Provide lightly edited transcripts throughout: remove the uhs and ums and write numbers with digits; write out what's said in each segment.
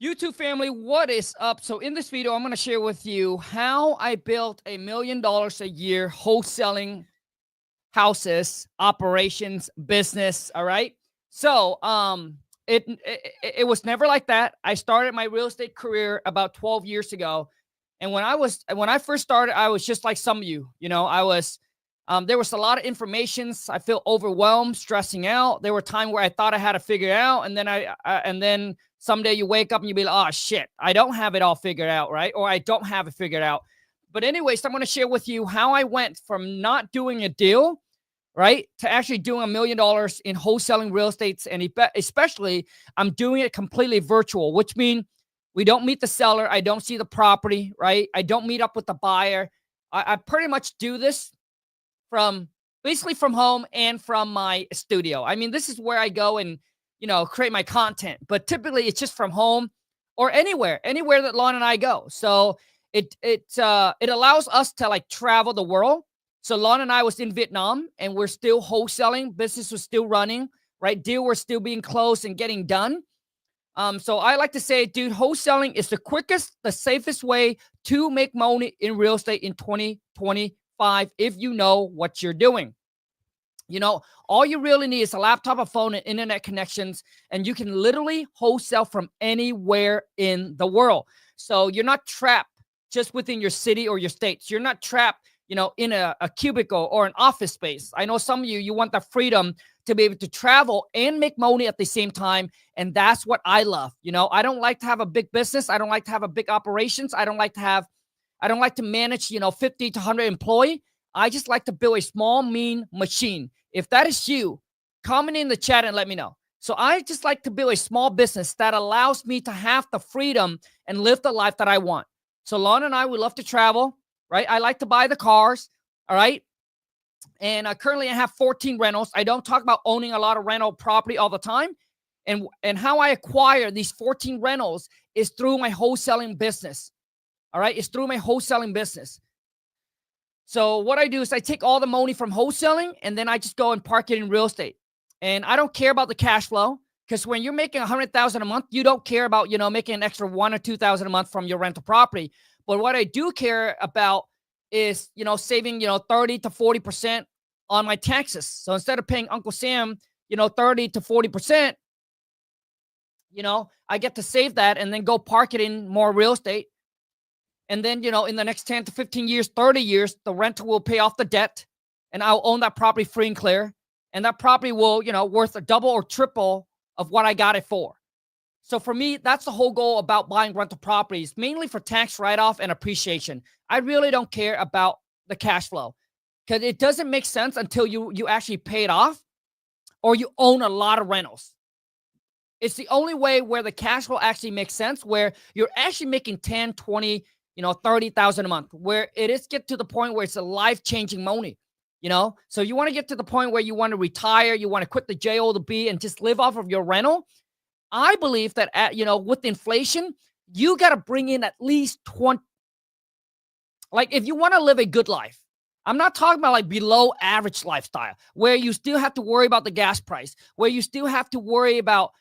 YouTube family, what is up? So in this video, I'm going to share with you how I built $1 million a year wholesaling houses, operations, business. All right. So it was never like that. I started my real estate career about 12 years ago. And when I first started, I was just like some of you, I was there was a lot of information. I feel overwhelmed, stressing out. There were times where I thought I had to figure it out, and then someday you wake up and you be like, oh shit, I don't have it all figured out, right? Or I don't have it figured out. But anyways, I'm going to share with you how I went from not doing a deal, right, to actually doing $1 million in wholesaling real estates, and especially I'm doing it completely virtual, which means we don't meet the seller. I don't see the property, right? I don't meet up with the buyer. I pretty much do this from basically from home and from my studio. I mean, this is where I go and, create my content, but typically it's just from home or anywhere that Lon and I go. So it allows us to like travel the world. So Lon and I was in Vietnam and we're still wholesaling. Business was still running, right? Deal were still being closed and getting done. So I like to say, dude, wholesaling is the quickest, the safest way to make money in real estate in 2025 if you know what you're doing. All you really need is a laptop, a phone, and internet connections, and you can literally wholesale from anywhere in the world. So you're not trapped just within your city or your states. You're not trapped, in a cubicle or an office space. I know some of you want the freedom to be able to travel and make money at the same time. And that's what I love. I don't like to have a big business. I don't like to have a big operations. I don't like to manage, 50 to 100 employee. I just like to build a small, mean machine. If that is you, comment in the chat and let me know. So I just like to build a small business that allows me to have the freedom and live the life that I want. So Lon and I, we love to travel, right? I like to buy the cars, all right? And currently I have 14 rentals. I don't talk about owning a lot of rental property all the time. And how I acquire these 14 rentals is through my wholesaling business, all right? It's through my wholesaling business. So what I do is I take all the money from wholesaling and then I just go and park it in real estate. And I don't care about the cash flow because when you're making $100,000 a month, you don't care about, making an extra $1,000 or $2,000 a month from your rental property. But what I do care about is, saving, 30 to 40% on my taxes. So instead of paying Uncle Sam, 30 to 40%, I get to save that and then go park it in more real estate. And then, in the next 10 to 15 years, 30 years, the renter will pay off the debt and I'll own that property free and clear. And that property will, worth a double or triple of what I got it for. So for me, that's the whole goal about buying rental properties, mainly for tax write-off and appreciation. I really don't care about the cash flow because it doesn't make sense until you actually pay it off or you own a lot of rentals. It's the only way where the cash flow actually makes sense, where you're actually making 10, 20, 30,000 a month, where it is get to the point where it's a life-changing money, So you want to get to the point where you want to retire, you want to quit the JO to B and just live off of your rental. I believe that with inflation, you got to bring in at least 20. Like if you want to live a good life, I'm not talking about like below average lifestyle where you still have to worry about the gas price, where you still have to worry about,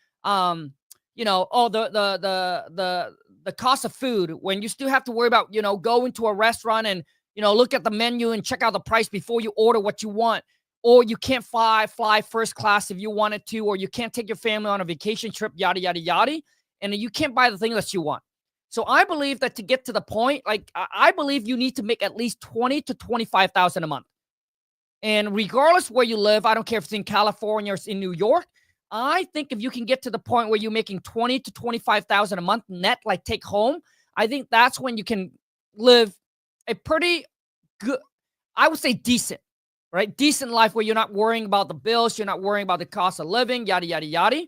the cost of food, when you still have to worry about, going to a restaurant and, look at the menu and check out the price before you order what you want. Or you can't fly first class if you wanted to, or you can't take your family on a vacation trip, yada, yada, yada. And you can't buy the thing that you want. So I believe that to get to the point, like I believe you need to make at least 20 to 25,000 a month. And regardless where you live, I don't care if it's in California or it's in New York. I think if you can get to the point where you're making 20 to 25,000 a month net, like take home, I think that's when you can live a pretty good, I would say decent, right? Decent life where you're not worrying about the bills. You're not worrying about the cost of living, yada, yada, yada.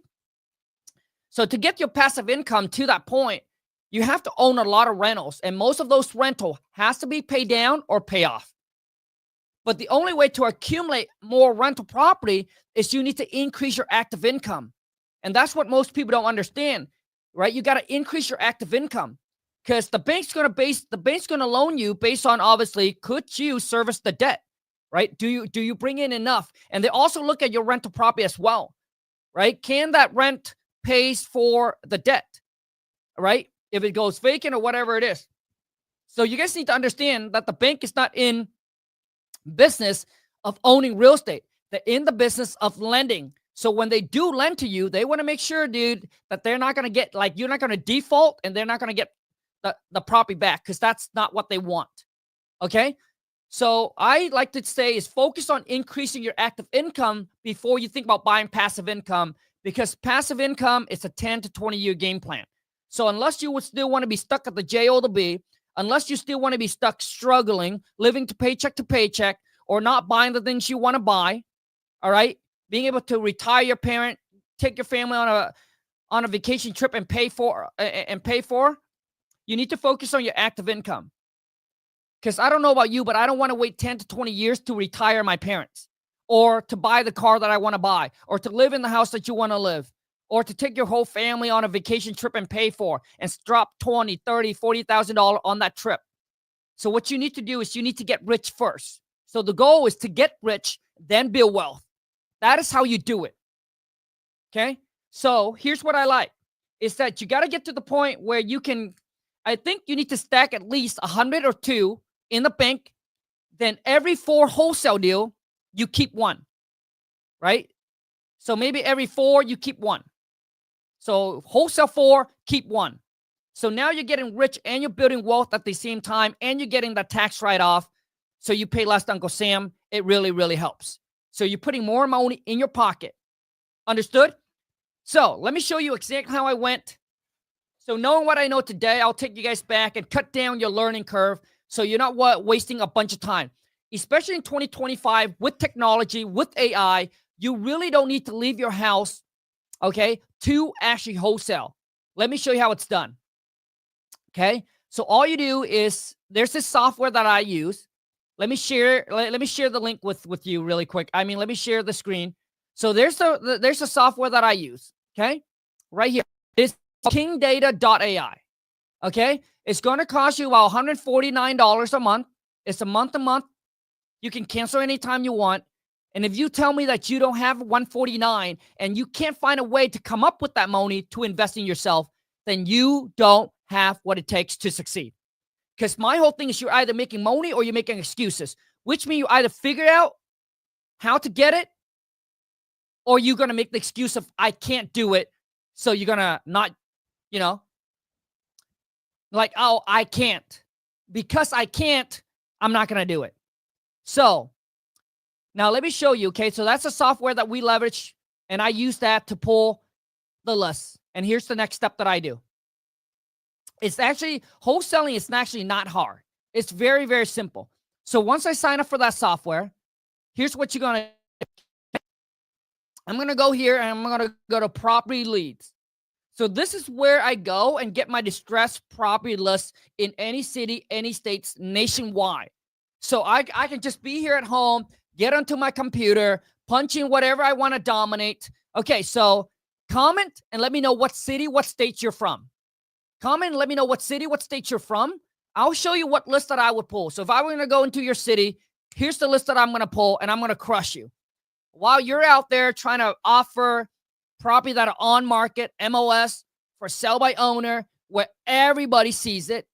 So to get your passive income to that point, you have to own a lot of rentals. And most of those rental has to be paid down or pay off. But the only way to accumulate more rental property is you need to increase your active income. And that's what most people don't understand, right? You got to increase your active income because the bank's going to loan you based on, obviously, could you service the debt, right? Do you bring in enough? And they also look at your rental property as well, right? Can that rent pays for the debt? right? If it goes vacant or whatever it is. So you guys need to understand that the bank is not in business of owning real estate. They're in the business of lending. So when they do lend to you, they want to make sure, dude, that they're not going to get, like, you're not going to default and they're not going to get the property back, because that's not what they want. Okay? So I like to say is focus on increasing your active income before you think about buying passive income, because passive income is a 10 to 20-year game plan. So unless you would still want to be stuck at the J or the B, unless you still want to be stuck struggling, living to paycheck, or not buying the things you want to buy, all right, being able to retire your parent, take your family on a vacation trip and pay for, you need to focus on your active income. Because I don't know about you, but I don't want to wait 10 to 20 years to retire my parents, or to buy the car that I want to buy, or to live in the house that you want to live, or to take your whole family on a vacation trip and pay for, and drop $20,000, $30,000, $40,000 on that trip. So what you need to do is you need to get rich first. So the goal is to get rich, then build wealth. That is how you do it. Okay? So here's what I like, is that you got to get to the point where you can, I think you need to stack at least 100 or 2 in the bank. Then every 4 wholesale deal, you keep 1, right? So maybe every 4, you keep 1. So wholesale 4, keep 1. So now you're getting rich and you're building wealth at the same time, and you're getting the tax write-off. So you pay less to Uncle Sam. It really, really helps. So you're putting more money in your pocket. Understood? So let me show you exactly how I went. So knowing what I know today, I'll take you guys back and cut down your learning curve so you're not wasting a bunch of time. Especially in 2025 with technology, with AI, you really don't need to leave your house, okay, to actually wholesale. Let me show you how it's done. Okay? So all you do is, there's this software that I use. Let me share the link with you really quick. I mean, let me share the screen. So there's the software that I use, okay? Right here. It's kingdata.ai. Okay? It's going to cost you about $149 a month. It's a month-to-month. You can cancel anytime you want. And if you tell me that you don't have $149 and you can't find a way to come up with that money to invest in yourself, then you don't have what it takes to succeed. Because my whole thing is, you're either making money or you're making excuses, which means you either figure out how to get it, or you're going to make the excuse of, I can't do it. So you're going to not, like, oh, I can't. Because I can't, I'm not going to do it. So now let me show you, okay? So that's a software that we leverage, and I use that to pull the list. And here's the next step that I do. It's actually, wholesaling is actually not hard. It's very, very simple. So once I sign up for that software, here's what you're going to, I'm going to go here and I'm going to go to property leads. So this is where I go and get my distressed property list in any city, any states, nationwide. So I can just be here at home, get onto my computer, punch in whatever I want to dominate. Okay, so comment and let me know what city, what state you're from. Comment and let me know what city, what state you're from. I'll show you what list that I would pull. So if I were going to go into your city, here's the list that I'm going to pull, and I'm going to crush you. While you're out there trying to offer property that are on market, MLS, for sell by owner, where everybody sees it,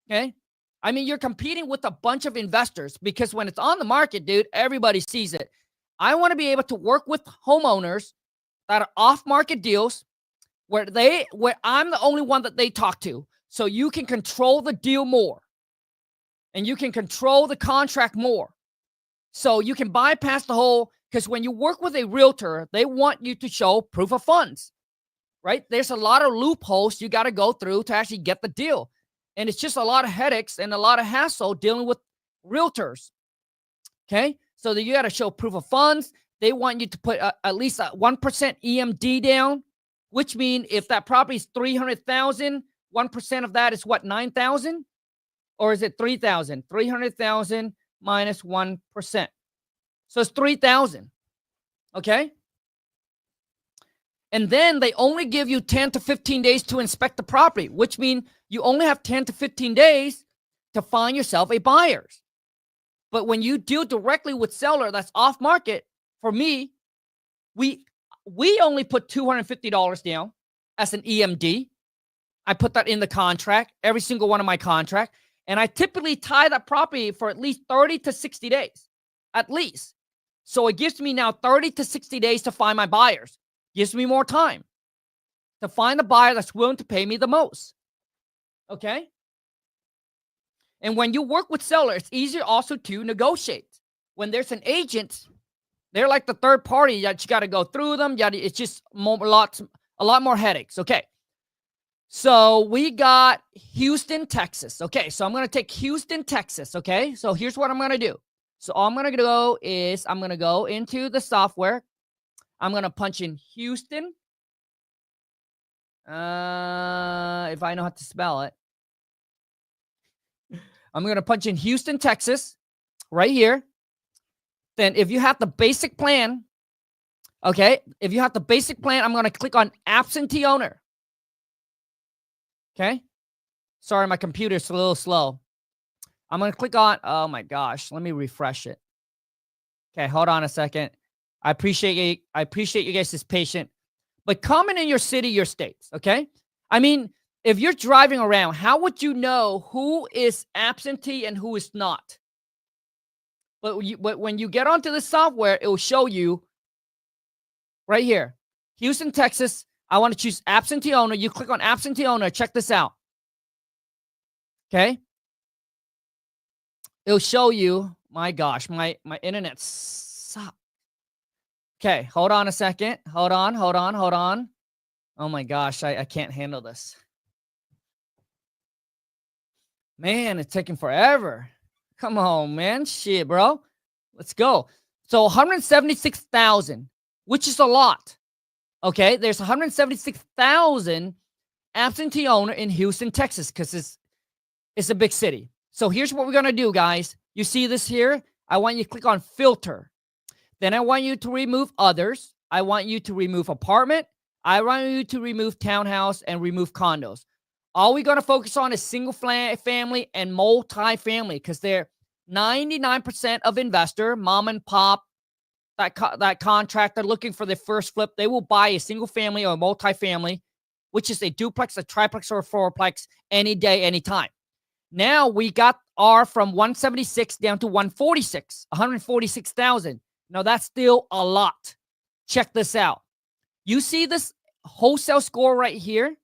okay? I mean, you're competing with a bunch of investors, because when it's on the market, dude, everybody sees it. I want to be able to work with homeowners that are off-market deals, where I'm the only one that they talk to. So you can control the deal more, and you can control the contract more. So you can bypass the whole, because when you work with a realtor, they want you to show proof of funds, right? There's a lot of loopholes you got to go through to actually get the deal. And it's just a lot of headaches and a lot of hassle dealing with realtors. Okay? So that you got to show proof of funds. They want you to put at least a 1% EMD down, which means if that property is $300,000, 1% of that is what, $9,000? Or is it $3,000? $300,000 minus 1%. So it's $3,000. Okay? And then they only give you 10 to 15 days to inspect the property, which means you only have 10 to 15 days to find yourself a buyer. But when you deal directly with seller that's off market, for me, we only put $250 down as an EMD. I put that in the contract, every single one of my contract. And I typically tie that property for at least 30 to 60 days, at least. So it gives me now 30 to 60 days to find my buyers. Gives me more time to find the buyer that's willing to pay me the most. Okay? And when you work with sellers, it's easier also to negotiate. When there's an agent, they're like the third party that you got to go through them. It's just a lot more headaches. Okay. So we got Houston, Texas. Okay. So I'm going to take Houston, Texas. Okay. So here's what I'm going to do. So all I'm going to do is I'm going to go into the software. I'm going to punch in Houston. If I know how to spell it. I'm going to punch in Houston, Texas, right here. Then if you have the basic plan, okay, if you have the basic plan, I'm going to click on absentee owner. Okay. Sorry, my computer's a little slow. I'm going to click on, oh my gosh, let me refresh it. Okay, hold on a second. I appreciate you guys' patience. But comment in your city, your states, okay? I mean, if you're driving around, how would you know who is absentee and who is not? But when you get onto the software, it will show you right here. Houston, Texas. I want to choose absentee owner. You click on absentee owner. Check this out. Okay. It'll show you. My gosh, my internet sucks. Okay, hold on a second. Hold on. Oh my gosh, I can't handle this. Man, it's taking forever. Come on, man. Shit, bro. Let's go. So 176,000, which is a lot. Okay, there's 176,000 absentee owner in Houston, Texas, because it's a big city. So here's what we're going to do, guys. You see this here? I want you to click on filter. Then I want you to remove others. I want you to remove apartment. I want you to remove townhouse and remove condos. All we're going to focus on is single family and multi-family because they're 99% of investor, mom and pop, that contractor looking for their first flip. They will buy a single family or a multi-family, which is a duplex, a triplex, or a fourplex any day, anytime. Now we got R from 176 down to 146, 146,000. Now that's still a lot. Check this out. You see this wholesale score right here?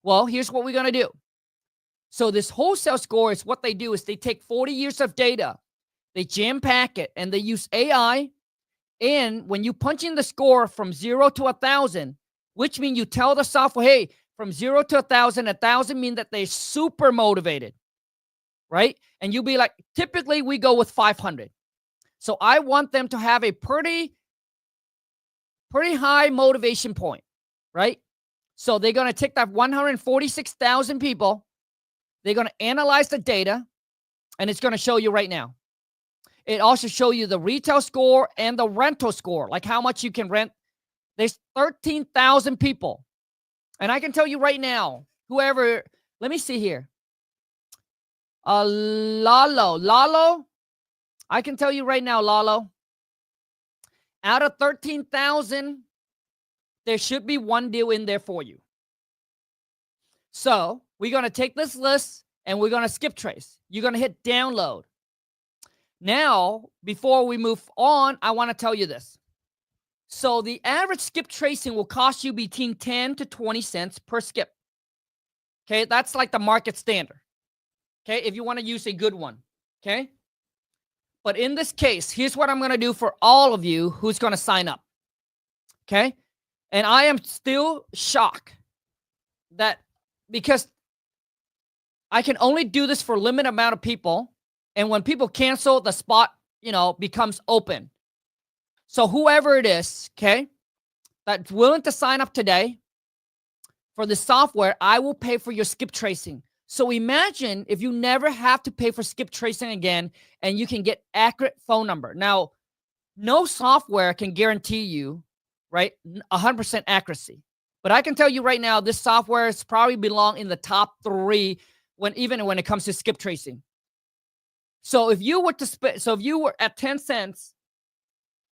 Well, here's what we're going to do. So this wholesale score is what they do is they take 40 years of data, they jam pack it, and they use AI. And when you punch in the score from 0 to 1,000, which means you tell the software, hey, from 0 to 1,000 means that they're super motivated, right? And you'll be like, typically we go with 500. So I want them to have a pretty high motivation point, right? So they're going to take that 146,000 people. They're going to analyze the data, and it's going to show you right now. It also shows you the retail score and the rental score, like how much you can rent. There's 13,000 people. And I can tell you right now, whoever, let me see here. Lalo, I can tell you right now, Lalo, out of 13,000, there should be one deal in there for you. So we're going to take this list and we're going to skip trace. You're going to hit download. Now, before we move on, I want to tell you this. So the average skip tracing will cost you between 10 to 20 cents per skip. Okay, that's like the market standard. Okay, if you want to use a good one. Okay, but in this case, here's what I'm going to do for all of you who's going to sign up. Okay, and I am still shocked that because I can only do this for a limited amount of people, and when people cancel, the spot, becomes open. So whoever it is, okay, that's willing to sign up today for the software, I will pay for your skip tracing. So imagine if you never have to pay for skip tracing again and you can get accurate phone number. Now, no software can guarantee you, right, 100% accuracy. But I can tell you right now, this software is probably belong in the top 3 even when it comes to skip tracing. So if you were if you were at 10 cents,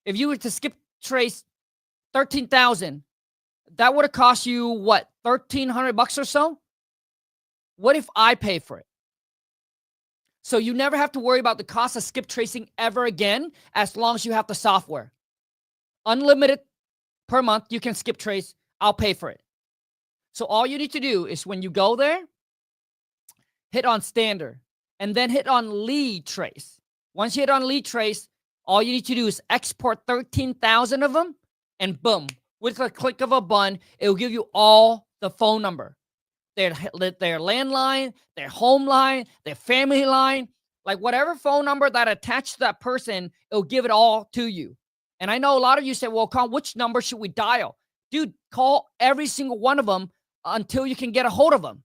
if you were to skip trace 13,000, that would have cost you what, $1,300 or so? What if I pay for it? So you never have to worry about the cost of skip tracing ever again, as long as you have the software. Unlimited per month, you can skip trace. I'll pay for it. So all you need to do is when you go there, hit on standard and then hit on lead trace. Once you hit on lead trace, all you need to do is export 13,000 of them, and boom, with a click of a button, it will give you all the phone number. Their landline, their home line, their family line, like whatever phone number that attached to that person, it'll give it all to you. And I know a lot of you say, well, Khang, which number should we dial? Dude, call every single one of them until you can get a hold of them,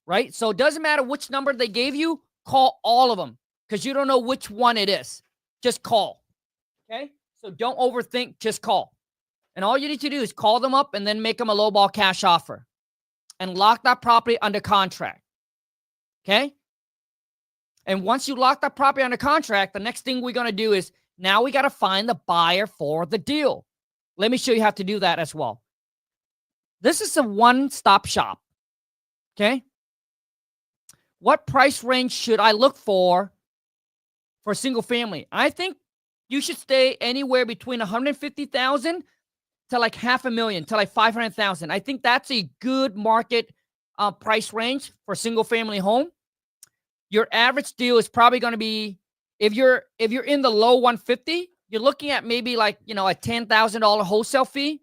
right? So it doesn't matter which number they gave you, call all of them because you don't know which one it is. Just call, okay? So don't overthink, just call. And all you need to do is call them up and then make them a lowball cash offer and lock that property under contract, okay? And once you lock that property under contract, the next thing we're going to do is now we got to find the buyer for the deal. Let me show you how to do that as well. This is a one-stop shop, okay? What price range should I look for single family? I think you should stay anywhere between 150,000 to like $500,000 to like 500,000. I think that's a good market price range for single family home. Your average deal is probably going to be, if you're in the low 150, you're looking at maybe like, a $10,000 wholesale fee.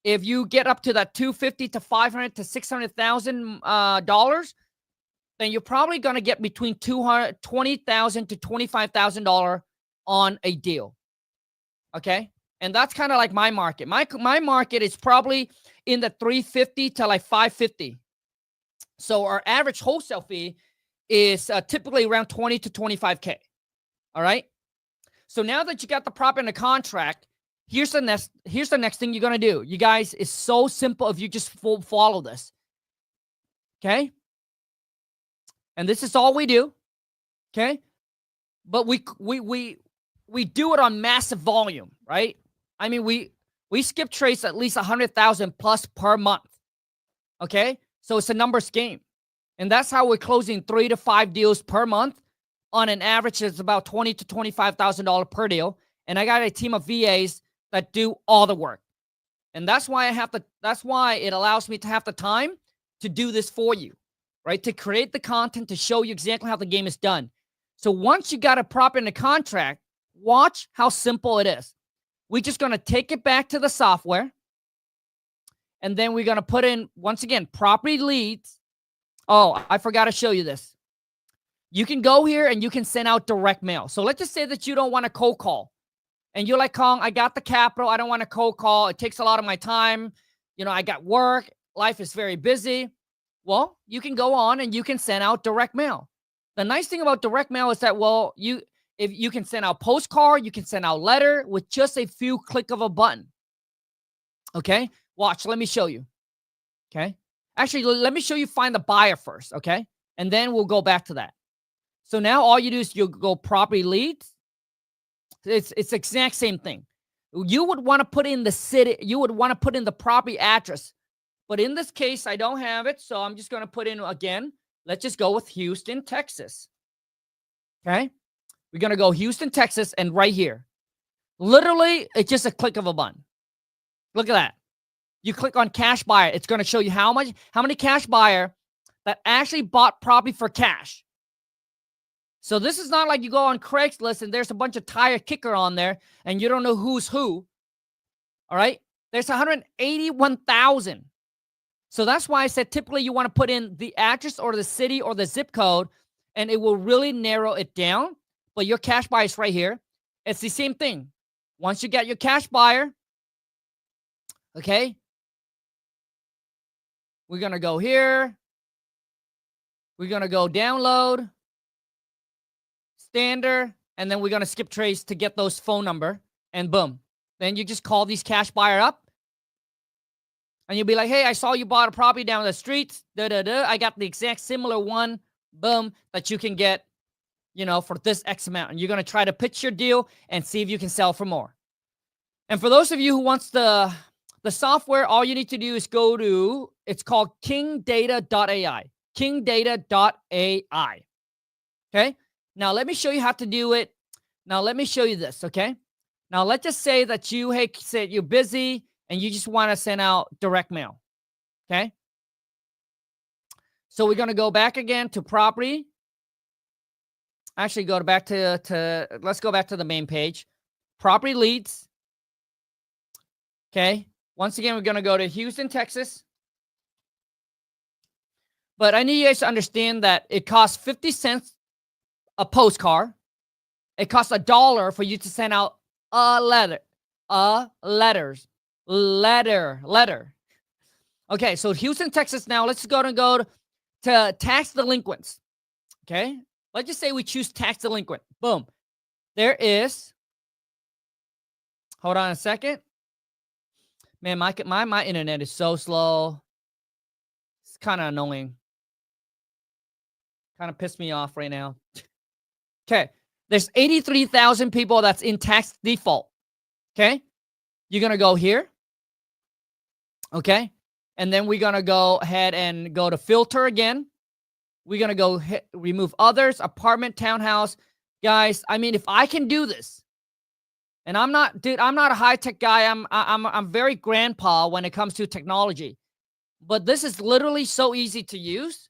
If you get up to that 250 to 500 to $600,000, then you're probably going to get between $220,000 to $25,000 on a deal. Okay, and that's kind of like my market. My market is probably in the 350 to like 550. So our average wholesale fee is typically around 20 to 25K. All right. So now that you got the property in the contract, here's the next thing you're going to do. You guys, it's so simple if you just follow this. Okay. And this is all we do. Okay. But we do it on massive volume, right? I mean, we skip trace at least 100,000 plus per month. Okay. So it's a numbers game. And that's how we're closing 3 to 5 deals per month. On an average, it's about $20,000 to $25,000 per deal. And I got a team of VAs that do all the work. And that's why that's why it allows me to have the time to do this for you, right? To create the content, to show you exactly how the game is done. So once you got a property in the contract, watch how simple it is. We're just going to take it back to the software. And then we're going to put in, once again, property leads. Oh, I forgot to show you this. You can go here and you can send out direct mail. So let's just say that you don't want to cold call. And you're like, Khang, I got the capital. I don't want to cold call. It takes a lot of my time. I got work. Life is very busy. Well, you can go on and you can send out direct mail. The nice thing about direct mail is that, if you can send out postcard, you can send out letter with just a few click of a button. Okay, watch. Let me show you. Okay, actually, let me show you find the buyer first. Okay, and then we'll go back to that. So now all you do is you go property leads. It's the exact same thing. You would want to put in the city. You would want to put in the property address. But in this case, I don't have it. So I'm just going to put in again. Let's just go with Houston, Texas. Okay. We're going to go Houston, Texas, and right here. Literally, it's just a click of a button. Look at that. You click on cash buyer. It's going to show you how many cash buyer that actually bought property for cash. So this is not like you go on Craigslist and there's a bunch of tire kicker on there and you don't know who's who. All right. There's 181,000. So that's why I said typically you want to put in the address or the city or the zip code and it will really narrow it down. But your cash buyer is right here. It's the same thing. Once you get your cash buyer, okay, we're going to go here. We're going to go download, standard, and then we're going to skip trace to get those phone number, and boom. Then you just call these cash buyer up, and you'll be like, hey, I saw you bought a property down the street. I got the exact similar one, boom, that you can get, for this X amount. And you're going to try to pitch your deal and see if you can sell for more. And for those of you who wants the software, all you need to do is go to, it's called kingdata.ai. kingdata.ai. Okay. Now let me show you how to do it. Now let me show you this. Okay. Now let's just say that said you're busy and you just want to send out direct mail. Okay. So we're going to go back again to property. Actually, let's go back to the main page. Property leads. Okay. Once again, we're going to go to Houston, Texas. But I need you guys to understand that it costs 50 cents a postcard. It costs $1 for you to send out a letter. Letter. Okay, so Houston, Texas now. Let's go to tax delinquents. Okay, let's just say we choose tax delinquent. Boom. There is. Hold on a second. Man, my internet is so slow. It's kind of annoying. Kind of pissed me off right now. Okay, there's 83,000 people that's in tax default. Okay, you're gonna go here. Okay, and then we're gonna go ahead and go to filter again. We're gonna go remove others, apartment, townhouse. Guys, I mean, if I can do this, and I'm not a high-tech guy. I'm very grandpa when it comes to technology, but this is literally so easy to use.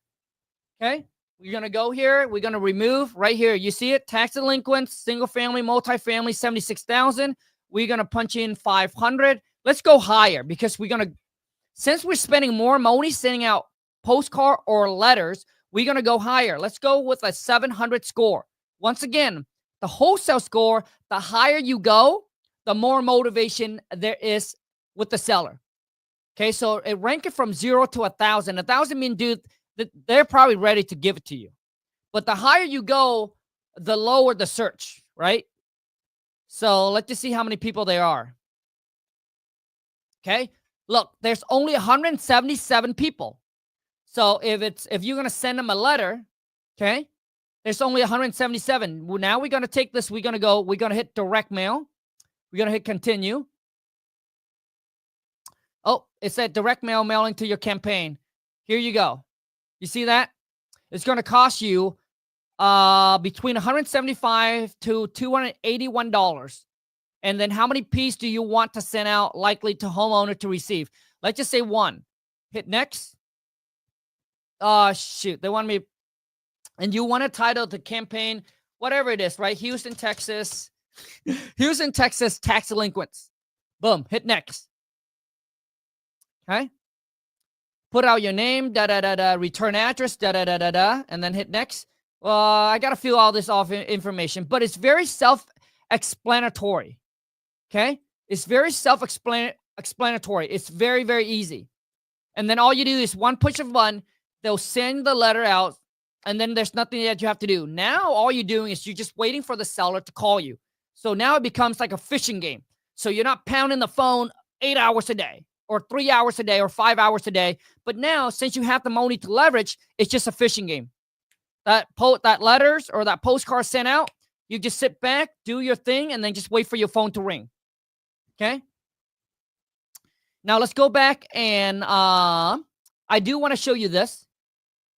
Okay, we're gonna go here. We're gonna remove right here. You see it? Tax delinquents, single family, multifamily, 76,000. We're gonna punch in 500. Let's go higher because since we're spending more money sending out postcard or letters, we're gonna go higher. Let's go with a 700 score. Once again, the wholesale score, the higher you go, the more motivation there is with the seller. Okay, so it rank it from 0 to 1,000. 1,000 mean, dude, they're probably ready to give it to you. But the higher you go, the lower the search, right? So let's just see how many people there are. Okay, look, there's only 177 people. So if you're gonna send them a letter, okay, there's only 177. Well, now we're gonna take this. We're gonna hit direct mail. We're gonna hit continue. Oh, it said direct mail mailing to your campaign. Here you go. You see that? It's gonna cost you between $175 to $281. And then how many pieces do you want to send out likely to homeowner to receive? Let's just say 1. Hit next. Shoot. They want me. And you want to title the campaign, whatever it is, right? Houston, Texas. Houston, Texas tax delinquents. Boom. Hit next. Okay. Put out your name, return address, and then hit next. I got to fill all this off information, but it's very self-explanatory. Okay? It's very self-explanatory. It's very, very easy. And then all you do is one push of a button, they'll send the letter out, and then there's nothing that you have to do. Now all you're doing is you're just waiting for the seller to call you. So now it becomes like a fishing game. So you're not pounding the phone 8 hours a day, or 3 hours a day, or 5 hours a day. But now, since you have the money to leverage, it's just a fishing game. That letters or that postcard sent out, you just sit back, do your thing, and then just wait for your phone to ring. Okay? Now let's go back and I do want to show you this.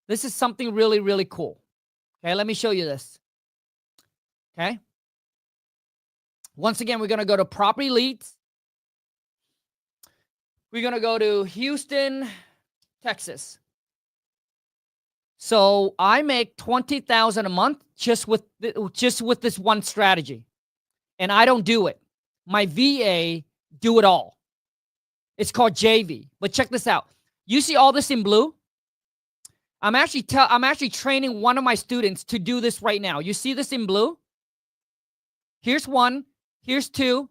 This is something really, really cool. Okay, let me show you this. Okay? Once again, we're going to go to property leads. We're going to go to Houston, Texas. So I make $20,000 a month just with this one strategy. And I don't do it. My VA do it all. It's called JV. But check this out. You see all this in blue? I'm actually training one of my students to do this right now. You see this in blue? Here's 1. Here's 2.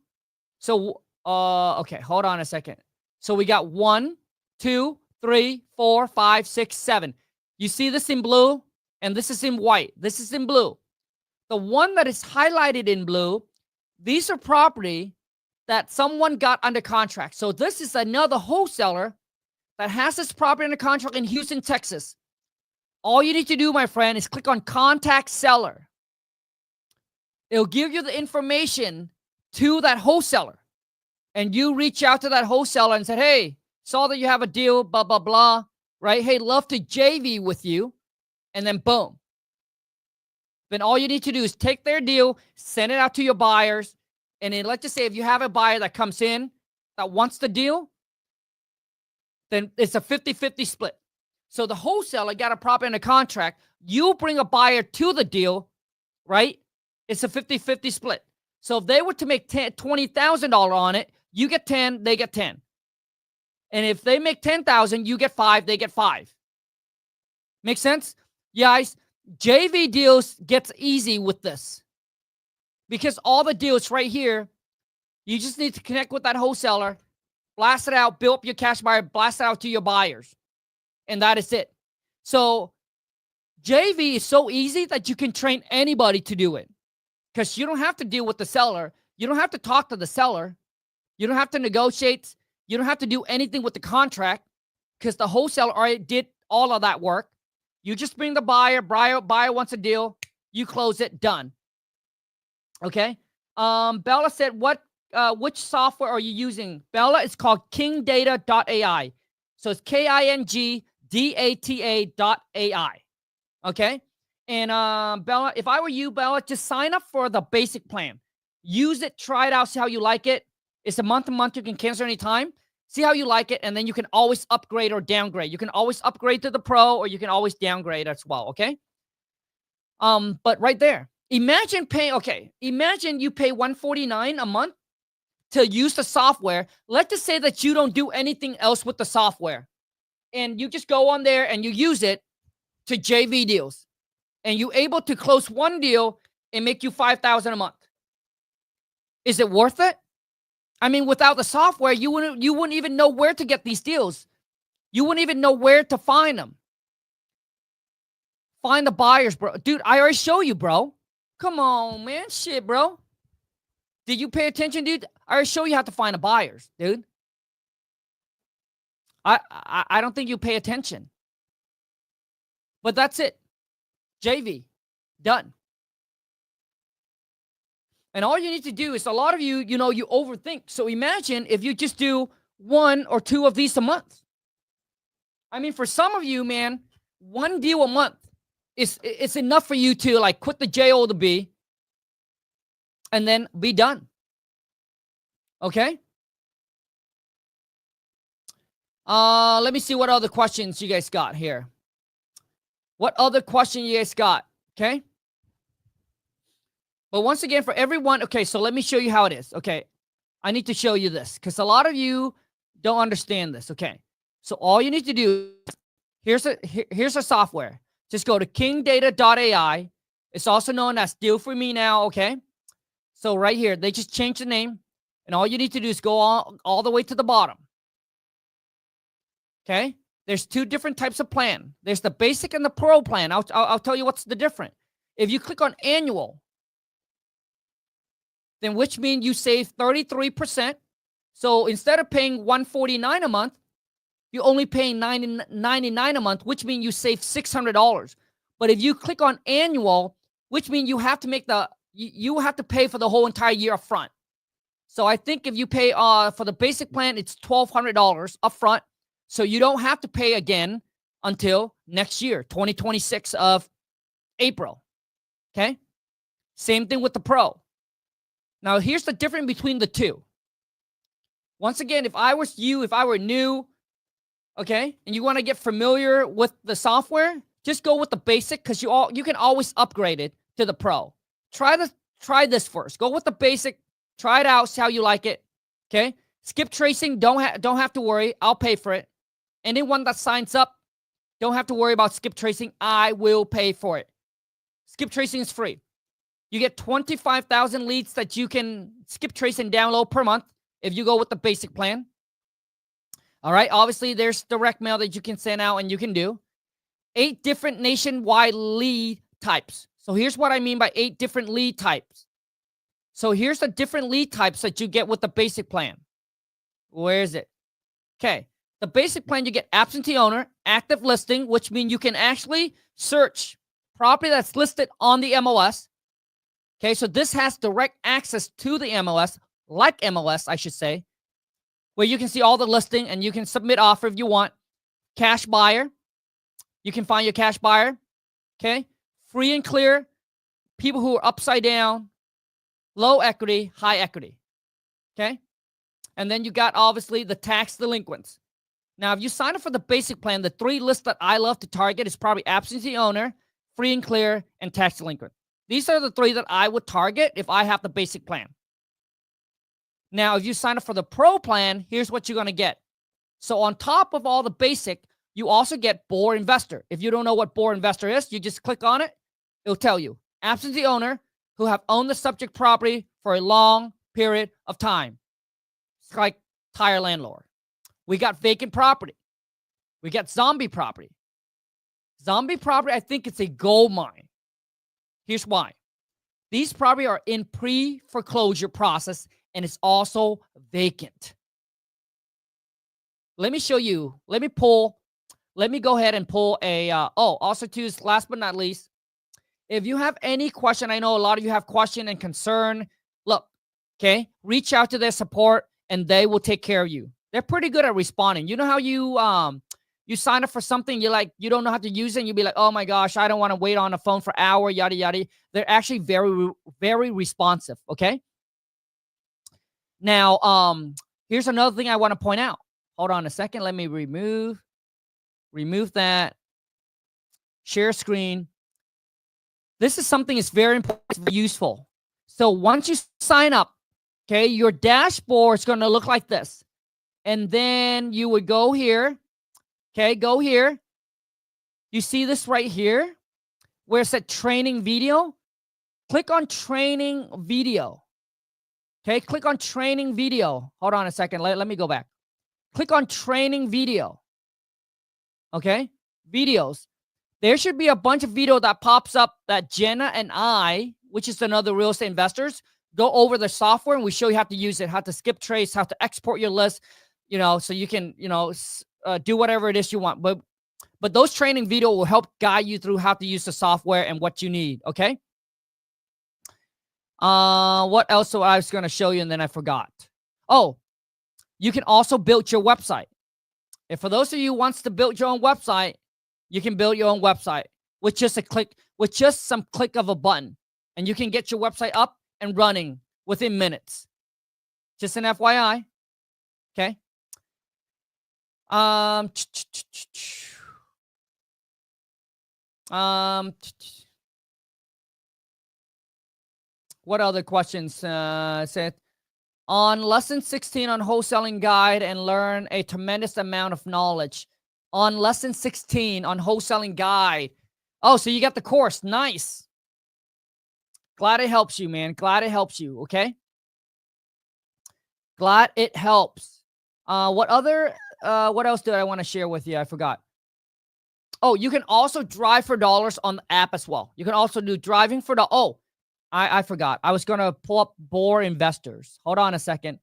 So, okay, hold on a second. So we got 1, 2, 3, 4, 5, 6, 7. You see this in blue? And this is in white. This is in blue. The one that is highlighted in blue, these are property that someone got under contract. So this is another wholesaler that has this property under contract in Houston, Texas. All you need to do, my friend, is click on Contact Seller. It'll give you the information to that wholesaler. And you reach out to that wholesaler and say, hey, saw that you have a deal, blah, blah, blah, right? Hey, love to JV with you. And then boom. Then all you need to do is take their deal, send it out to your buyers. And then let's just say if you have a buyer that comes in that wants the deal, then it's a 50-50 split. So the wholesaler got a property in a contract. You bring a buyer to the deal, right? It's a 50-50 split. So if they were to make $20,000 on it, you get 10, they get 10. And if they make 10,000, you get 5, they get 5. Make sense? Yeah, guys, JV deals gets easy with this. Because all the deals right here, you just need to connect with that wholesaler, blast it out, build up your cash buyer, blast it out to your buyers. And that is it. So JV is so easy that you can train anybody to do it. Because you don't have to deal with the seller. You don't have to talk to the seller. You don't have to negotiate. You don't have to do anything with the contract because the wholesaler already did all of that work. You just bring the buyer wants a deal, you close it, done. Okay. Bella said, which software are you using? Bella, it's called kingdata.ai. So it's KINGDATA.ai. Okay. And Bella, if I were you, Bella, just sign up for the basic plan. Use it, try it out, see how you like it. It's a month to month. You can cancel anytime. See how you like it, and then you can always upgrade or downgrade. You can always upgrade to the pro, or you can always downgrade as well, okay? But right there, imagine you pay $149 a month to use the software. Let's just say that you don't do anything else with the software, and you just go on there and you use it to JV deals, and you're able to close one deal and make you $5,000 a month. Is it worth it? I mean, without the software, you wouldn't even know where to get these deals. You wouldn't even know where to find them. Find the buyers, bro. Dude, I already show you, bro. Come on, man. Shit, bro. Did you pay attention, dude? I already show you how to find the buyers, dude. I don't think you pay attention. But that's it. JV. Done. And all you need to do is, a lot of you, you overthink. So imagine if you just do 1 or 2 of these a month. I mean, for some of you, man, 1 deal a month it's enough for you to like quit the JO to B and then be done. Okay? Let me see what other questions you guys got here. What other question you guys got? Okay? But once again, for everyone, okay, so let me show you how it is. Okay, I need to show you this because a lot of you don't understand this. Okay, so all you need to do, here's a software. Just go to kingdata.ai. It's also known as Deal For Me Now, okay? So right here, they just changed the name, and all you need to do is go all the way to the bottom. Okay, there's 2 different types of plan. There's the basic and the pro plan. I'll tell you what's the difference. If you click on annual, then which means you save 33%. So instead of paying $149 a month, you're only paying $99 a month, which means you save $600. But if you click on annual, which means you have to you have to pay for the whole entire year up front. So I think if you pay for the basic plan, it's $1,200 up front. So you don't have to pay again until next year, 2026 of April. Okay? Same thing with the pro. Now, here's the difference between the 2. Once again, if I was you, if I were new, okay, and you want to get familiar with the software, just go with the basic because you can always upgrade it to the pro. Try this first. Go with the basic. Try it out. See how you like it. Okay. Skip tracing. Don't have to worry. I'll pay for it. Anyone that signs up, don't have to worry about skip tracing. I will pay for it. Skip tracing is free. You get 25,000 leads that you can skip trace and download per month if you go with the basic plan. All right. Obviously, there's direct mail that you can send out and you can do 8 different nationwide lead types. So here's what I mean by 8 different lead types. So here's the different lead types that you get with the basic plan. Where is it? Okay. The basic plan, you get absentee owner, active listing, which means you can actually search property that's listed on the MLS. Okay, so this has direct access to the MLS, like MLS, I should say, where you can see all the listing and you can submit offer if you want. cash buyer. You can find your cash buyer. Okay. Free and clear. People who are upside down, low equity, high equity. Okay. And then you got obviously the tax delinquents. Now, if you sign up for the basic plan, the 3 lists that I love to target is probably absentee owner, free and clear, and tax delinquent. These are the 3 that I would target if I have the basic plan. Now, if you sign up for the pro plan, here's what you're going to get. So on top of all the basic, you also get Board Investor. If you don't know what Board Investor is, you just click on it. It'll tell you. Absentee owner who have owned the subject property for a long period of time. It's like tire landlord. We got vacant property. We got zombie property. Zombie property, I think it's a gold mine. Here's why. These property are in pre-foreclosure process, and it's also vacant. Let me show you. Let me go ahead and pull a, also too, last but not least, if you have any question, I know a lot of you have question and concern, look, okay, reach out to their support and they will take care of you. They're pretty good at responding. You know how you sign up for something, you don't know how to use it, and you'll be like, oh my gosh, I don't want to wait on the phone for an hour, yada, yada. They're actually very, very responsive, okay? Now, here's another thing I want to point out. Hold on a second. Let me remove that. Share screen. This is something that's very important, very useful. So once you sign up, okay, your dashboard is going to look like this. And then you would go here. Okay, go here. You see this right here where it said training video? Click on training video. Okay, click on training video. Hold on a second. Let me go back. Click on training video. Okay, videos. There should be a bunch of video that pops up that Jenna and I, which is another real estate investors, go over the software and we show you how to use it, how to skip trace, how to export your list, so you can, do whatever it is you want. But those training video will help guide you through how to use the software and what you need. Okay. What else? So I was going to show you and then I forgot. Oh, you can also build your website. If for those of you who wants to build your own website, you can build your own website with just some click of a button, and you can get your website up and running within minutes. Just an FYI. Okay. What other questions? Said on lesson 16 on wholesaling guide and learn a tremendous amount of knowledge. On lesson 16 on wholesaling guide. Oh, so you got the course. Nice. Glad it helps you, man. Glad it helps you. Okay. Glad it helps. What else did I want to share with you? I forgot. Oh, you can also drive for dollars on the app as well. You can also do driving for the, I forgot. I was going to pull up Board Investors. Hold on a second.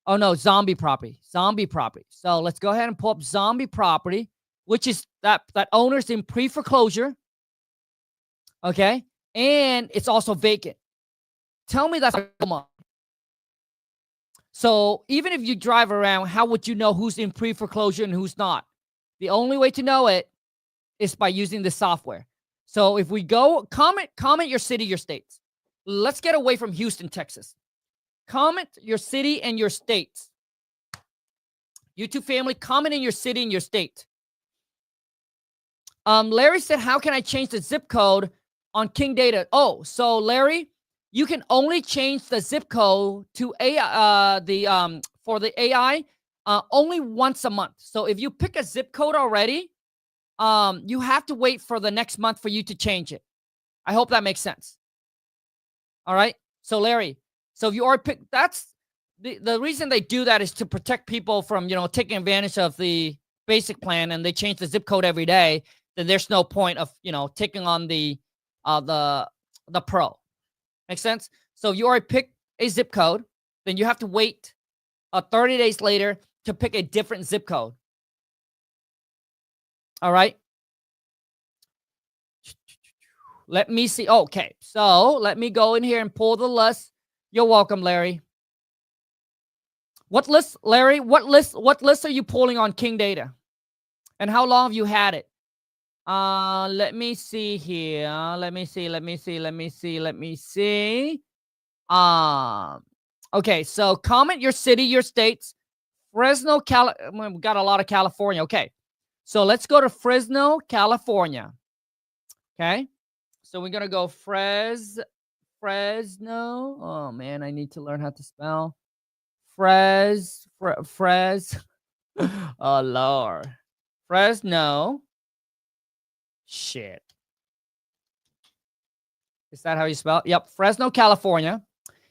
Oh no, zombie property. So let's go ahead and pull up zombie property, which is that owner's in pre-foreclosure. Okay. And it's also vacant. Tell me that's a month. So even if you drive around, how would you know who's in pre-foreclosure and who's not? The only way to know it is by using the software. So if we go, comment your city, your states. Let's get away from Houston, Texas. Comment your city and your states. YouTube family, comment in your city and your state. Larry said, how can I change the zip code on King Data? Oh, so Larry, you can only change the zip code to for the AI only once a month. So if you pick a zip code already, you have to wait for the next month for you to change it. I hope that makes sense. All right. So Larry, so if you already picked, that's the reason they do that is to protect people from, taking advantage of the basic plan, and they change the zip code every day. Then there's no point of, taking on the pro. Makes sense? So if you already picked a zip code, then you have to wait 30 days later to pick a different zip code. All right. Let me see. Okay. So let me go in here and pull the list. You're welcome, Larry. What list, Larry? What list are you pulling on King Data? And how long have you had it? Let me see here. Let me see. Okay, so comment your city, your states. Fresno, we got a lot of California. Okay, so let's go to Fresno, California. Okay, so we're gonna go Fresno. Oh man, I need to learn how to spell Fres. Oh Lord, Fresno. Shit. Is that how you spell it? Yep, Fresno, California.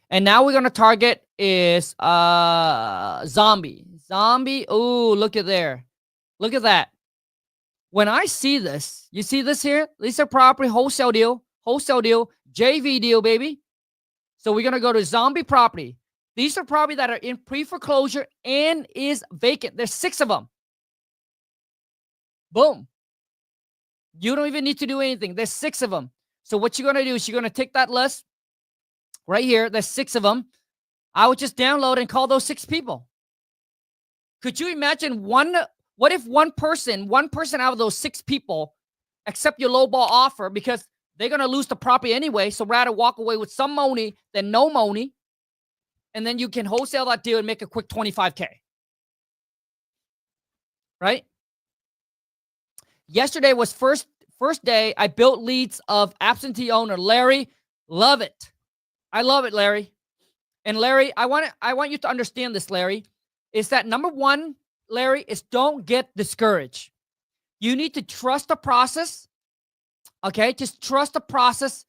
And now we're gonna target is zombie. Zombie. Oh, look at there. Look at that. When I see this, you see this here? These are property wholesale deal, JV deal, baby. So we're gonna go to zombie property. These are property that are in pre-foreclosure and is vacant. There's 6 of them. Boom. You don't even need to do anything. There's 6 of them. So what you're going to do is you're going to take that list right here. There's 6 of them. I would just download and call those 6 people. Could you imagine what if one person out of those 6 people accept your lowball offer because they're going to lose the property anyway. So rather walk away with some money than no money. And then you can wholesale that deal and make a quick 25K. Right? Yesterday was first day. I built leads of absentee owner Larry. Love it. I love it, Larry. And Larry, I want you to understand this, Larry, is that number 1, Larry, is don't get discouraged. You need to trust the process. Okay? Just trust the process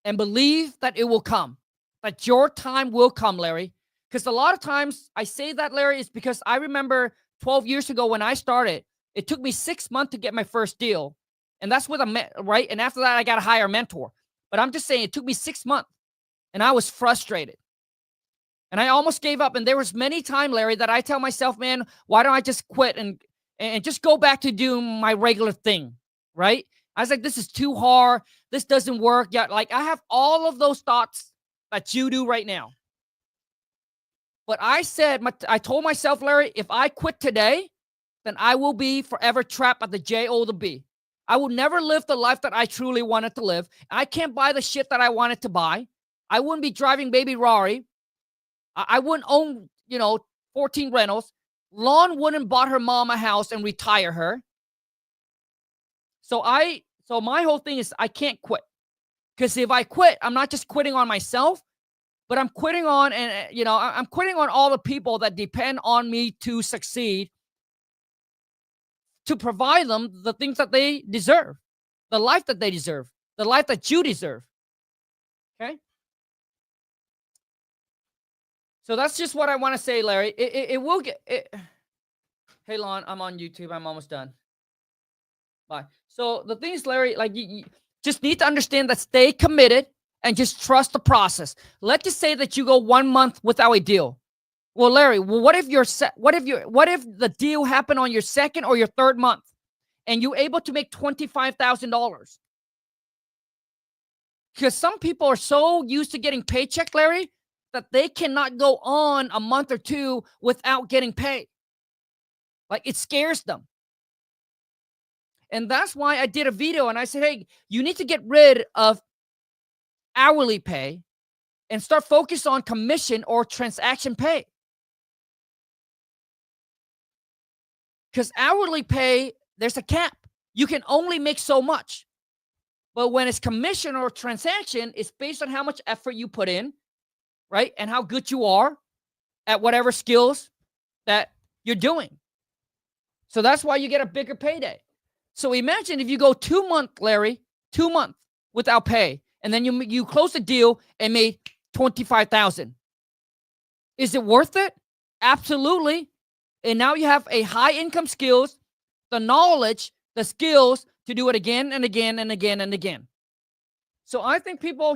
and believe that it will come. That your time will come, Larry. Because a lot of times I say that, Larry, is because I remember 12 years ago when I started, it took me 6 months to get my first deal. And that's with right? And after that, I got to hire a mentor. But I'm just saying it took me 6 months. And I was frustrated. And I almost gave up. And there was many times, Larry, that I tell myself, man, why don't I just quit and just go back to doing my regular thing, right? I was like, this is too hard. This doesn't work. Yeah, like I have all of those thoughts that you do right now. But I told myself, Larry, if I quit today, then I will be forever trapped at the J-O to B. I will never live the life that I truly wanted to live. I can't buy the shit that I wanted to buy. I wouldn't be driving baby Rari. I wouldn't own, 14 rentals. Lon wouldn't bought her mom a house and retire her. So my whole thing is I can't quit. Because if I quit, I'm not just quitting on myself, but I'm quitting on, I'm quitting on all the people that depend on me to succeed, to provide them the things that they deserve, the life that they deserve, the life that you deserve. Okay? So that's just what I want to say, Larry. It will get... Hey, Lon, I'm on YouTube. I'm almost done. Bye. So the thing is, Larry, like you just need to understand that stay committed and just trust the process. Let's just say that you go 1 month without a deal. Well, Larry, what if the deal happened on your 2nd or your 3rd month and you're able to make $25,000? Because some people are so used to getting paycheck, Larry, that they cannot go on a month or 2 without getting paid. Like it scares them. And that's why I did a video and I said, hey, you need to get rid of hourly pay and start focus on commission or transaction pay. Because hourly pay, there's a cap. You can only make so much. But when it's commission or transaction, it's based on how much effort you put in, right? And how good you are at whatever skills that you're doing. So that's why you get a bigger payday. So imagine if you go 2 months, Larry, 2 months without pay, and then you close the deal and made $25,000. Is it worth it? Absolutely. And now you have a high income skills, the knowledge, the skills to do it again and again and again and again. So I think people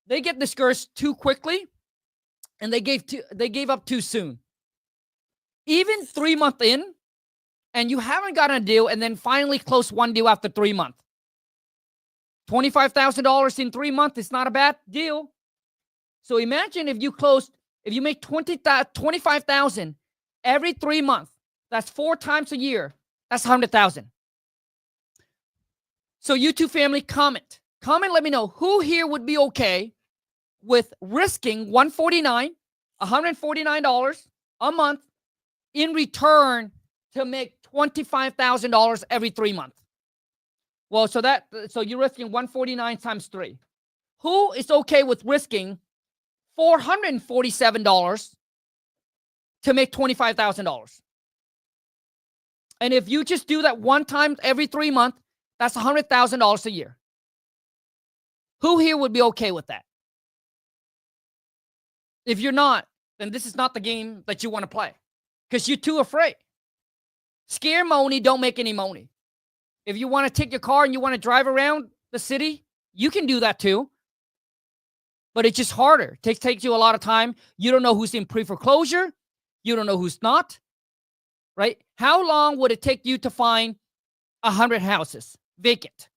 they get discouraged too quickly and they gave up too soon. Even 3 months in, and you haven't gotten a deal and then finally close one deal after 3 months. $25,000 in 3 months is not a bad deal. So imagine if you make $25,000 every 3 months. That's 4 times a year. That's 100,000. So YouTube family, comment. Let me know who here would be okay with risking $149 a month in return to make $25,000 every 3 months. Well, so you're risking 149 times 3. Who is okay with risking $447 to make $25,000? And if you just do that one time every 3 months, that's $100,000 a year. Who here would be okay with that? If you're not, then this is not the game that you want to play because you're too afraid. Scare money, don't make any money. If you want to take your car and you want to drive around the city, you can do that too. But it's just harder. It takes you a lot of time. You don't know who's in pre-foreclosure. You don't know who's not, right? How long would it take you to find 100 houses vacant?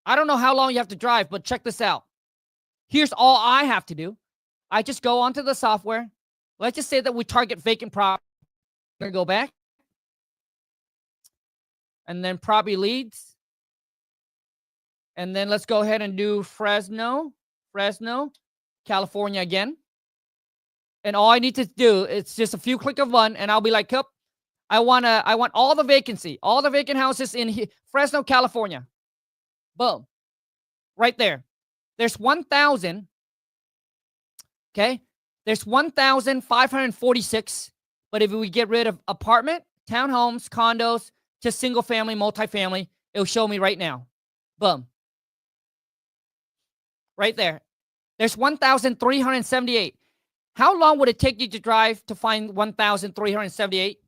I don't know how long you have to drive, but check this out. Here's all I have to do. I just go onto the software. Let's just say that we target vacant property. I'm going to go back. And then property leads. And then let's go ahead and do Fresno, California again. And all I need to do is just a few click of one, and I'll be like, "Cup, I want all the vacancy, all the vacant houses in Fresno, California." Boom. Right there. There's 1,000. Okay? There's 1,546. But if we get rid of apartment, townhomes, condos, just single family, multifamily, it'll show me right now. Boom. Right there. There's 1,378. How long would it take you to drive to find 1,378?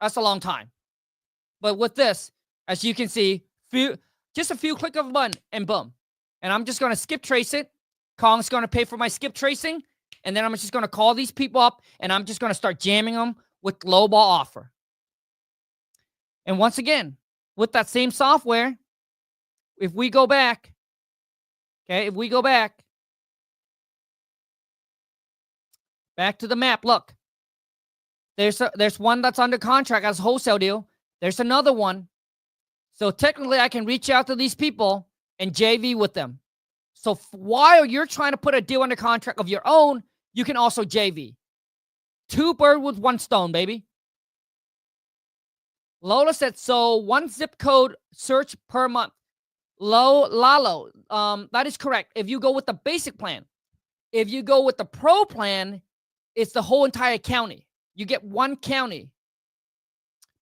That's a long time. But with this, as you can see, just a few click of a button and boom. And I'm just going to skip trace it. Khang's going to pay for my skip tracing. And then I'm just going to call these people up and I'm just going to start jamming them with lowball offer. And once again, with that same software, if we go back, okay, back to the map, look. There's one that's under contract as a wholesale deal. There's another one. So technically, I can reach out to these people and JV with them. So while you're trying to put a deal under contract of your own, you can also JV. 2 birds with 1 stone, baby. Lola said, so 1 zip code search per month. Lalo, that is correct. If you go with the basic plan. If you go with the pro plan, it's the whole entire county. You get 1 county.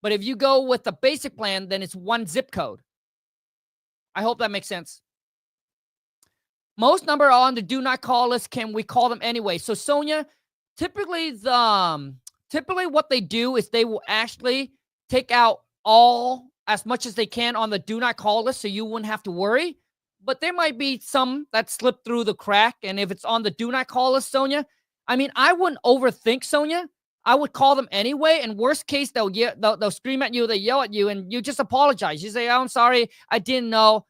But if you go with the basic plan, then it's 1 zip code. I hope that makes sense. Most number are on the do not call list. Can we call them anyway? So Sonia, typically what they do is they will actually take out as much as they can on the do not call list, so you wouldn't have to worry. But there might be some that slip through the crack, and if it's on the do not call list, Sonia, I mean, I wouldn't overthink, Sonia. I would call them anyway, and worst case, they'll scream at you, they yell at you, and you just apologize. You say, oh, I'm sorry, I didn't know.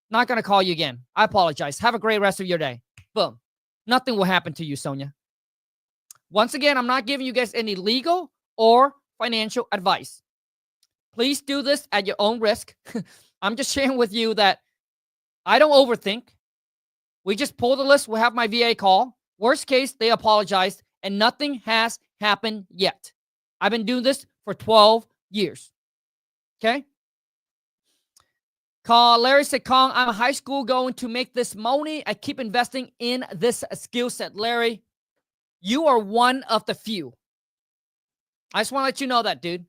Not going to call you again. I apologize. Have a great rest of your day. Boom. Nothing will happen to you, Sonia. Once again, I'm not giving you guys any legal or financial advice. Please do this at your own risk. I'm just sharing with you that I don't overthink. We just pull the list. We'll have my VA call. Worst case, they apologized, and nothing has happened yet. I've been doing this for 12 years. Okay? Larry said, Khang, I'm a high school going to make this money. I keep investing in this skill set. Larry, you are one of the few. I just want to let you know that, dude.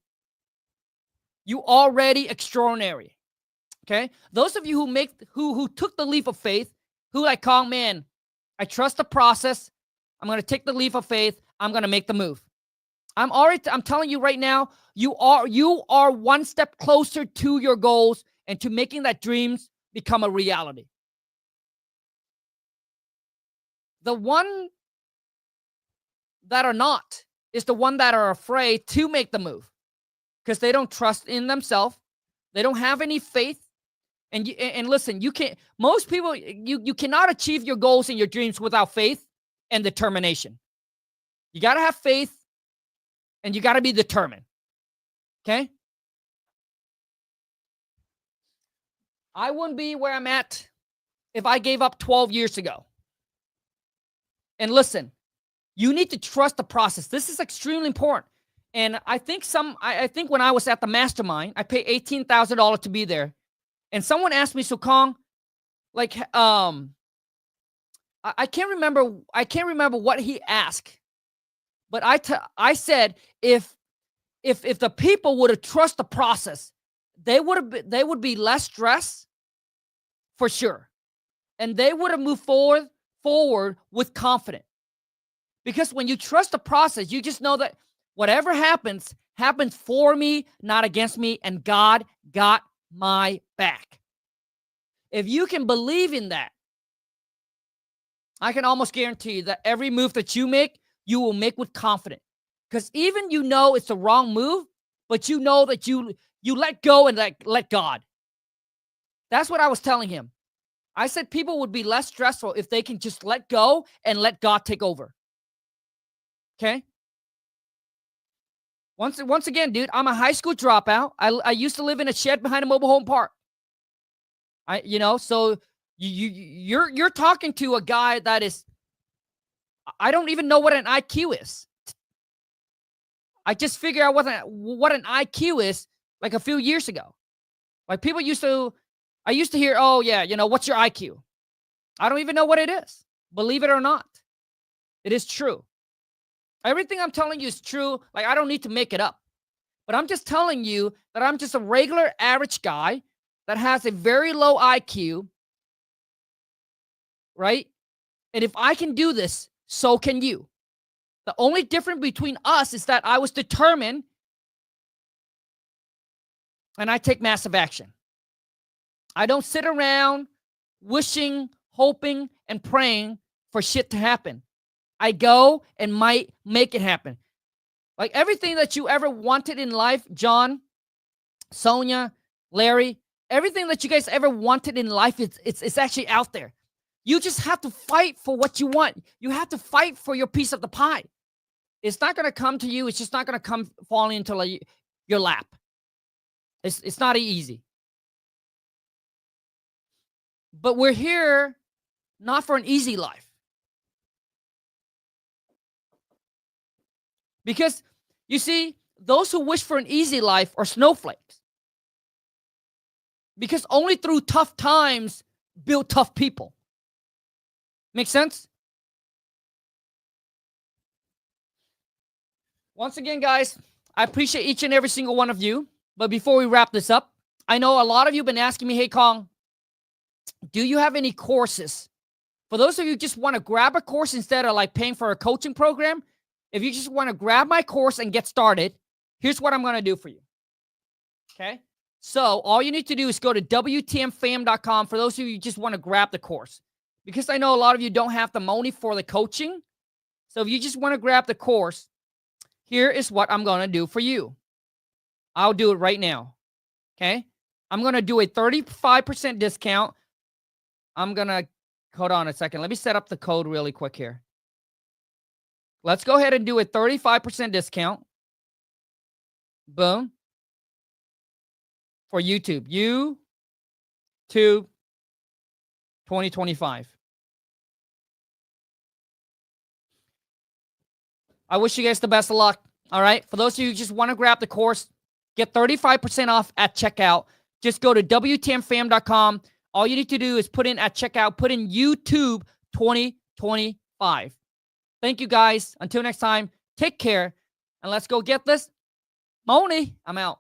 You already extraordinary. Okay? Those of you who took the leap of faith, who like, Khang, man, I trust the process. I'm going to take the leap of faith. I'm going to make the move. I'm telling you right now, you are one step closer to your goals and to making that dreams become a reality. The one that are not is the one that are afraid to make the move because they don't trust in themselves. They don't have any faith. And listen, you can't. Most people, you cannot achieve your goals and your dreams without faith and determination. You got to have faith, and you got to be determined. Okay? I wouldn't be where I'm at if I gave up 12 years ago. And listen, you need to trust the process. This is extremely important. And I think I think when I was at the mastermind, I paid $18,000 to be there. And someone asked me, so Khang, like, I can't remember what he asked, but I said if the people would have trust the process, they would be less stressed for sure, and they would have moved forward with confidence. Because when you trust the process, you just know that whatever happens for me, not against me, and God got my back. If you can believe in that, I can almost guarantee you that every move that you make, you will make with confidence. Because even you know it's the wrong move, but you know that you let go and let God. That's what I was telling him. I said people would be less stressful if they can just let go and let God take over. Okay? Once again, dude, I'm a high school dropout. I used to live in a shed behind a mobile home park. So you're talking to a guy that is, I don't even know what an IQ is. I just figured out what an IQ is like a few years ago. Like I used to hear, oh yeah, what's your IQ? I don't even know what it is. Believe it or not. It is true. Everything I'm telling you is true. Like, I don't need to make it up. But I'm just telling you that I'm just a regular average guy that has a very low IQ, right? And if I can do this, so can you. The only difference between us is that I was determined and I take massive action. I don't sit around wishing, hoping, and praying for shit to happen. I go and might make it happen. Like everything that you ever wanted in life, John, Sonia, Larry, everything that you guys ever wanted in life, it's actually out there. You just have to fight for what you want. You have to fight for your piece of the pie. It's not going to come to you. It's just not going to come falling into your lap. It's not easy. But we're here not for an easy life. Because, you see, those who wish for an easy life are snowflakes. Because only through tough times build tough people. Make sense? Once again, guys, I appreciate each and every single one of you. But before we wrap this up, I know a lot of you have been asking me, hey, Khang, do you have any courses? For those of you who just want to grab a course instead of like paying for a coaching program, if you just want to grab my course and get started, here's what I'm going to do for you. Okay? So all you need to do is go to WTMFam.com for those of you who just want to grab the course. Because I know a lot of you don't have the money for the coaching. So if you just want to grab the course, here is what I'm going to do for you. I'll do it right now. Okay? I'm going to do a 35% discount. I'm going to, hold on a second. Let me set up the code really quick here. Let's go ahead and do a 35% discount. Boom. For YouTube. YouTube 2025. I wish you guys the best of luck. All right. For those of you who just want to grab the course, get 35% off at checkout. Just go to WTMFam.com. All you need to do is put in at checkout, put in YouTube 2025. Thank you, guys. Until next time, take care, and let's go get this money. I'm out.